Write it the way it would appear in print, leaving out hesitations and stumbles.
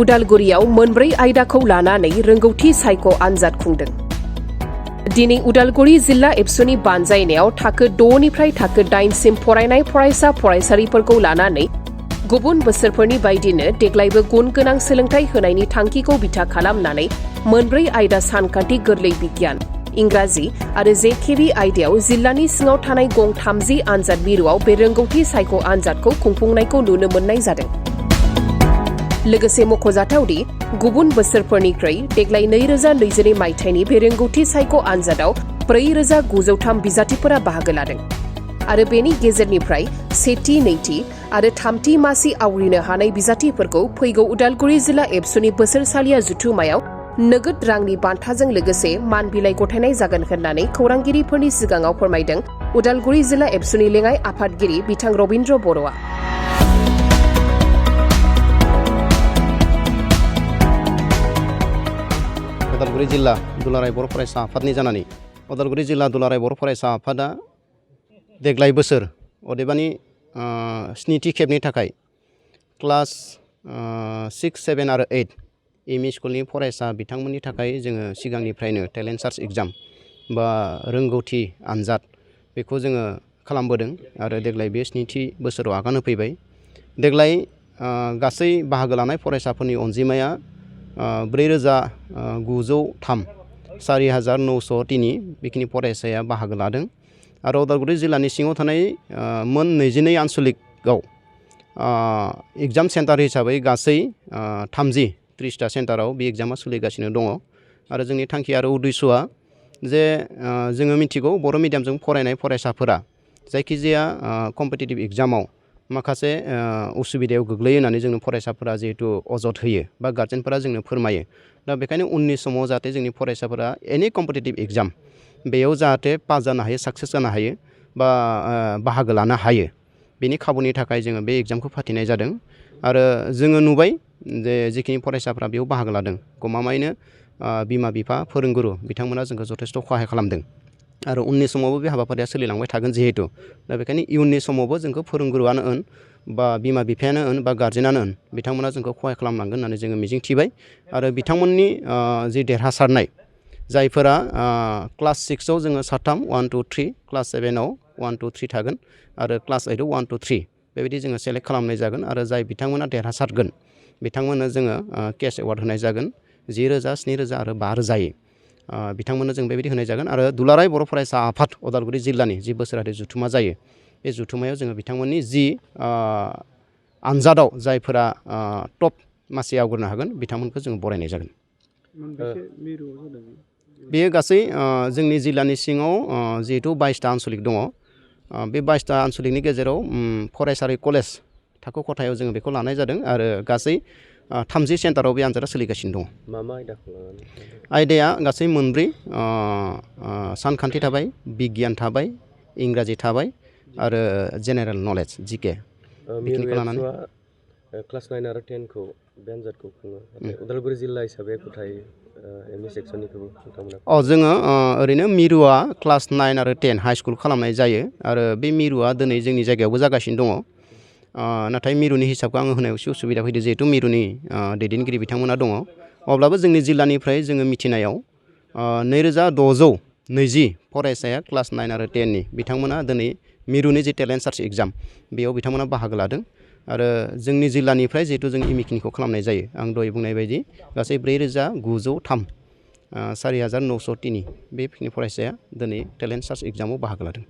उदालगुरियाव मोनब्रै आयदाखौ लानानै रोंगौथि सायख' आनजाद खुंदों। दिनै उदालगुरि जिल्ला एबसुनि बानजायनायाव थाखो 6 निफ्राय थाखो 8 सिम फरायनाय फरायसा फरायसालिफोरखौ लानानै गुबुन बोसोरफोरनि बायदिनो देग्लायबो गुन गोनां सोलोंथाइ होनायनि थांखिखौ बिथा खालामनानै मोनब्रै आयदा सानखान्थि गोरलै बिगियान, इंराजि आरो जेकेबि आयदायाव जिल्लानि सिङाव थानाय गं 30 आनजाद मिरुआव बे रोंगौथि सायख' आनजादखौ खुंफुंनायखौ नुनो मोननाय जादों। लोगोसे मख'जाथावदि गुबुन बोसोरफोरनिख्रुइ देग्लाय 2022 मायथाइनि बे रोंगौथि सायख' आनजादाव 4903 बिजाथिफोरा बाहागो लादों आरो बेनि गेजेरनिफ्राय सेथि, नैथि आरो थामथि मासि आवग्रिनो हानाय बिजाथिफोरखौ फैगौ उदालगुरि जिल्ला एबसुनि बोसोरसालिया जुथुमायाव नोगोद रांनि बान्थाजों लोगोसे मान बिलाइ गथायनाय जागोन होननानै खौरांगिरिफोरनि सिगाङाव फोरमायदों उदालगुरि जिल्ला एबसुनि लेङाइ आफादगिरि बिथां रबिन्द्र बर'आ। उदालगुरि जिल्ला दुलाराय बर' फरायसा आफादनि जानानै उदालगुरि जिल्ला दुलाराय बर' फरायसा आफादा देग्लाय बोसोर अदेबानि स्निथि खेबनि थाखाय क्लास 6, 7 आरो 8 एमइ स्कुलनि फरायसा बिथांमोननि थाखाय जोङो सिगांनिफ्रायनो टेलेन्ट सार्च एग्जाम बा रोंगौथि आनजाद बेखौ जोङो खालामबोदों आरो देग्लाय बे स्निथि बोसोराव आगान होफैबाय। देग्लाय गासै बाहागो लानाय फरायसाफोरनि अनजिमाया 4903 4903 बेखिनि फरायसाया बाहागो लादों आरो उदालगुरि जिल्लानि सिङाव थानाय मोन 22 आनसलिकआव एग्जाम सेन्टार हिसाबै गासै 30टा सेन्टाराव बे एग्जामा सोलिगासिनो दङ आरो जोंनि थांखि आरो उद्देश्यआ जे जोङो मिथिगौ बर' मिडियामजों फरायनाय फरायसाफोरा जायखिजाया कम्पिटिटिभ एग्जामाव माखासे उसुबिदायाव गोग्लैयो होननानै जोंनो फरायसाफोरा जिहेतु अजद होयो बा गार्जेनफोरा जोंनो फोरमायो। दा बेखायनो उननि समाव जाहाथे जोंनि फरायसाफोरा एनि कम्पिटिटिभ एग्जाम बेयाव जाहाथे पास जानो हायो, साक्सेस जानो हायो बा बाहागो लानो हायो, बेनि खाबुनि थाखाय जोङो बे एग्जामखौ फाथिनाय जादों आरो जोङो नुबाय जे जिखिनि फरायसाफ्रा बेयाव बाहागो लादों गमामायैनो बिमा बिफा फोरोंगुरु बिथांमोना जोंखौ जथेस्थ' सहाय खालामदों आरो उननि समावबो बे हाबाफारिया सोलिलांबाय थागोन जिहेतु। दा बेखायनो इयुननि समावबो जोंखौ फोरोंगुरुआनो होन बा बिमा बिफायानो होन बा गार्जेनानो होन बिथांमोना जोंखौ सहाय खालामलांगोन होननानै जोङो मिजिंथिबाय आरो बिथांमोननि जि देरहासारनाय जायफोरा क्लास 6आव जोङो 3 1, 2, 3 क्लास 7आव 1, 2, 3 थागोन आरो क्लास 8आव 1, 2, 3 बेबायदि जोङो सेलेक्ट खालामनाय जागोन आरो जाय बिथांमोना देरहासारगोन बिथांमोननो जोङो केस एवार्ड होनाय जागोन 10,000, 7,000 आरो 5,000 बिथांमोननो जों बेबायदि होनाय जागोन आरो दुलाराय बर' फरायसा आफाद उदालगुरि जिल्लानि जि बोसोरारि जुथुमा जायो बे जुथुमायाव जोङो बिथांमोननि जि आनजादाव जायफोरा टप मासि आवग्रिनो हागोन बिथांमोनखौ जोङो बरायनाय जागोन। बेयो गासै जोंनि जिल्लानि सिङाव जिहेतु 22टा आनसलिक दङ बे 22टा आनसलिकनि गेजेराव फरायसालि कलेज थाखो खथायाव जोङो बेखौ लानाय जादों आरो गासै 30 सेन्टाराव बे आनजादा सोलिगासिनो दङ। मा आयदाखौ लानानै? आयदाया गासै मोनब्रै सानखान्थि थाबाय, बिगियान थाबाय, इंराजि थाबाय आरो जेनेरेल नलेज जिके बेखिनिखौ लानानै क्लास 9 आरो 10खौ बे आनजादखौ खुङो। उदालगुरि जिल्ला हिसाबै गथाय एमइ सेक्सननिखौबो नोंथांमोना? जोङो ओरैनो मिरुआ क्लास 9 आरो 10 हाइ स्कुल खालामनाय जायो आरो बे मिरुआ दिनै जोंनि जायगायावबो जागासिनो दङ। नाथाय मिरुनि हिसाबखौ आङो होनायाव एसे उसुबिदा फैदों जिहेतु मिरुनि दैदेनगिरि बिथांमोना दङ। अब्लाबो जोंनि जिल्लानिफ्राय जोङो मिथिनायाव 2620 फरायसाया क्लास 9 आरो 10नि बिथांमोना दिनै मिरुनि जि टेलेन्ट सार्च एग्जाम बेयाव बिथांमोना बाहागो लादों आरो जोंनि जिल्लानिफ्राय जिहेतु जों एमइखिनिखौ खालामनाय जायो आं दहाय बुंनाय बायदि गासै 4903 4903 बेखिनि फरायसाया दिनै टेलेन्ट सार्च एग्जामाव बाहागो लादों।